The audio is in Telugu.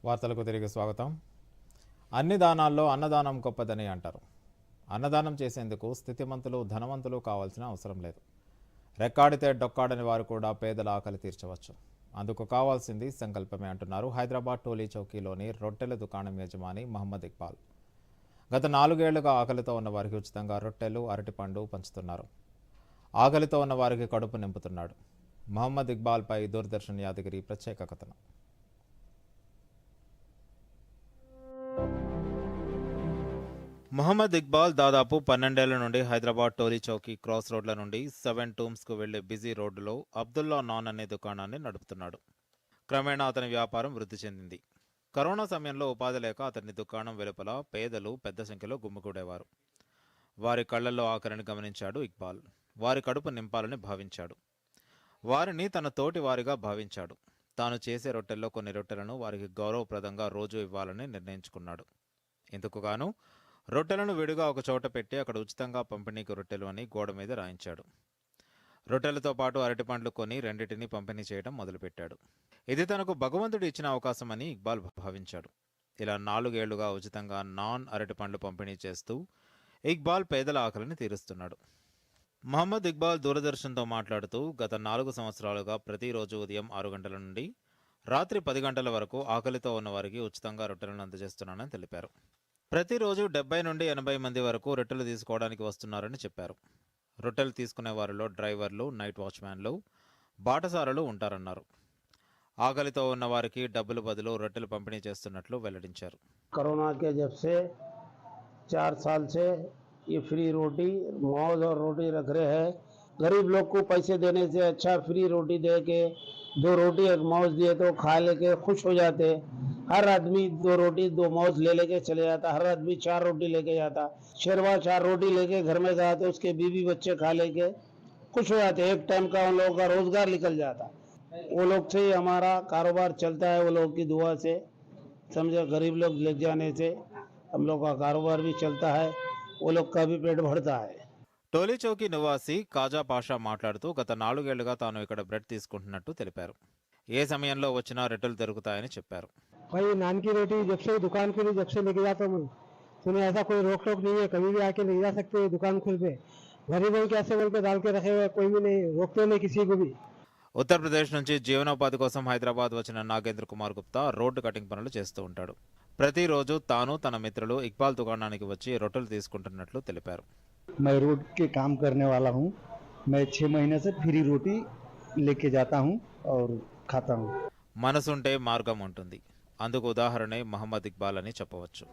వార్తలకు తిరిగి స్వాగతం. అన్ని దానాల్లో అన్నదానం గొప్పదని అంటారు. అన్నదానం చేసేందుకు స్థితిమంతులు ధనవంతులు కావాల్సిన అవసరం లేదు. రెక్కాడితే డొక్కాడని వారు కూడా పేదల ఆకలి తీర్చవచ్చు. అందుకు కావాల్సింది సంకల్పమే అంటున్నారు హైదరాబాద్ టోలీ చౌకీలోని రొట్టెల దుకాణం యజమాని మహమ్మద్ ఇక్బాల్. గత 4 ఏళ్లుగా ఆకలితో ఉన్న వారికి ఉచితంగా రొట్టెలు, అరటిపండు పంచుతున్నారు. ఆకలితో ఉన్న వారికి కడుపు నింపుతున్నాడు. మహమ్మద్ ఇక్బాల్పై దూరదర్శన్ యాదగిరి ప్రత్యేక కథనం. మహమ్మద్ ఇక్బాల్ దాదాపు 12 ఏళ్ల నుండి హైదరాబాద్ టోలీ చౌకీ క్రాస్ రోడ్ల నుండి 7 టూమ్స్కు వెళ్లే బిజీ రోడ్డులో అబ్దుల్లా నాన్ అనే దుకాణాన్ని నడుపుతున్నాడు. క్రమేణా అతని వ్యాపారం వృద్ధి చెందింది. కరోనా సమయంలో ఉపాధి లేక అతని దుకాణం వెలుపల పేదలు పెద్ద సంఖ్యలో గుమ్మిగూడేవారు. వారి కళ్లల్లో ఆకలిని గమనించాడు ఇక్బాల్. వారి కడుపు నింపాలని భావించాడు. వారిని తన తోటి వారిగా భావించాడు. తాను చేసే రొట్టెల్లో కొన్ని రొట్టెలను వారికి గౌరవప్రదంగా రోజు ఇవ్వాలని నిర్ణయించుకున్నాడు. ఇందుకుగాను రొట్టెలను విడిగా ఒక చోట పెట్టి అక్కడ ఉచితంగా పంపిణీకి రొట్టెలు అని గోడ మీద రాయించాడు. రొట్టెలతో పాటు అరటిపండ్లు కొని రెండింటినీ పంపిణీ చేయడం మొదలుపెట్టాడు. ఇది తనకు భగవంతుడు ఇచ్చిన అవకాశమని ఇక్బాల్ భావించాడు. ఇలా 4 ఏళ్లుగా ఉచితంగా నాన్ అరటిపండ్లు పంపిణీ చేస్తూ ఇక్బాల్ పేదల ఆకలిని తీరుస్తున్నాడు. మహమ్మద్ ఇక్బాల్ దూరదర్శన్తో మాట్లాడుతూ గత 4 సంవత్సరాలుగా ప్రతిరోజు ఉదయం 6 గంటల నుండి రాత్రి 10 గంటల వరకు ఆకలితో ఉన్న వారికి ఉచితంగా రొట్టెలను అందజేస్తున్నానని తెలిపారు. ప్రతిరోజు 70 నుండి 80 మంది వరకు రొట్టెలు తీసుకోవడానికి వస్తున్నారని చెప్పారు. రొట్టెలు తీసుకునే వారిలో డ్రైవర్లు, నైట్ వాచ్మ్యాన్లు, బాటసారులు ఉంటారన్నారు. ఆకలితో ఉన్న వారికి డబ్బులు బదులు రొట్టెలు పంపిణీ చేస్తున్నట్లు వెల్లడించారు. कोरोना के जब से 4 साल से ये फ्री रोटी मौज और रोटी रख रहे हैं। गरीब लोग को पैसे देने से अच्छा फ्री रोटी दे के 2 रोटी 1 मौज दिए तो खा लेके खुश हो जाते। हर आदमी 2 रोटी 2 मौज ले लेके चले जाता। हर आदमी 4 रोटी लेके जाता। शेरवा 4 रोटी लेके घर में जाते, उसके बीवी बच्चे खा लेके खुश हो जाते। एक टाइम का उन लोगों का रोजगार निकल जाता। वो लोग से ही हमारा कारोबार चलता है, वो लोग की दुआ से, समझे। गरीब लोग ले जाने से हम लोग का कारोबार भी चलता है, वो लोग का भी पेट भरता है। టోలీ చౌకీ నివాసి కాజా పాషా మాట్లాడుతూ గత 4 ఏళ్లుగా తాను ఇక్కడ బ్రెడ్ తీసుకుంటున్నట్టు తెలిపారు. ఏ సమయంలో వచ్చినా రొట్టెలు దొరుకుతాయని చెప్పారు. भाई नान की रोटी जब से दुकान के लिए जब से लेके जाता हूँ, तुम्हें ऐसा कोई रोक टोक नहीं है, कभी भी आके ले जा सकते हो दुकान खुल पे। गरीबों के ऐसे बोल के डाल के रखे हुए, कोई भी नहीं रोकते, नहीं किसी को भी। ఉత్తరప్రదేశ్ నుంచి జీవనోపాధి కోసం హైదరాబాద్ వచ్చిన నాగేంద్ర కుమార్ గుప్తా రోడ్డు కటింగ్ పనులు చేస్తూ ఉంటాడు. ప్రతిరోజు తాను తన మిత్రులు ఇక్బాల్ దుకాణానికి వచ్చి రొట్టెలు తీసుకుంటున్నట్లు తెలిపారు. मैं रोड के काम करने वाला हूँ। मैं 6 महीने से फ्री रोटी लेके जाता हूँ और खाता हूँ। మనసుంటే మార్గం ఉంటుంది. అందుకు ఉదాహరణే మహమ్మద్ ఇక్బాల్ అని చెప్పవచ్చు.